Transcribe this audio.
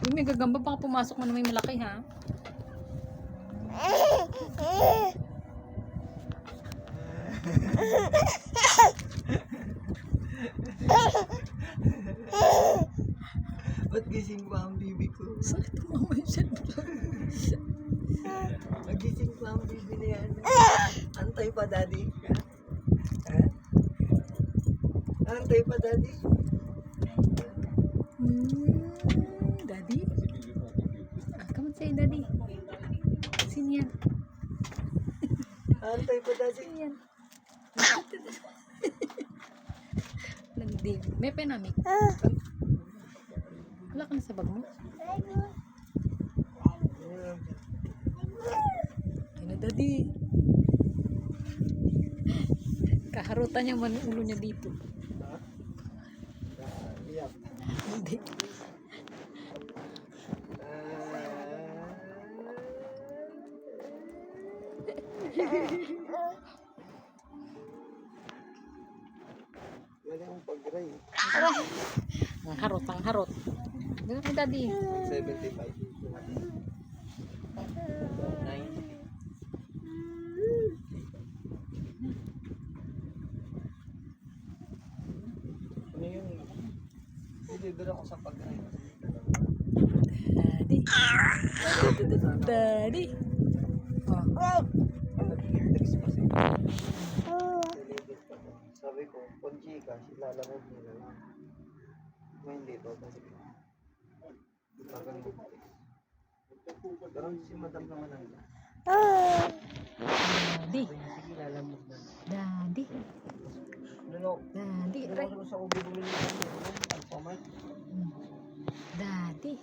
Yung may gagamba, baka pumasok mo na may malaki, ha? Ba't gising pa ang bibi ko? Sakit tumama yung cellphone. Nagising pa ang bibi na yan. Antay pa, daddy. Ha? Antay pa, daddy. Daddy? Come on, say daddy. Sino yan? Antay pa, daddy. Sino yan? Nagdig. May penamik. Wala ka na sa bag mo? Ano, daddy? Kaharutan niya man yung ulo niya dito. Hindi. Wala yung pag-ray. Ang harot, ang harot. Gano'n kay daddy. 75. 90. Ano yun? Deliver ako sa pag-ray. Daddy. Daddy. Oh. Nag-text pa siya. Sabi ko, kung Gcash, ilalamog nila lang. Kung hindi to, kasi tagal mo text. Pero si madam naman ang Daddy. sige, ilalamog na. Daddy. Ano, Daddy. Aray. ano sa ubi bumili ng Alphamart? Daddy.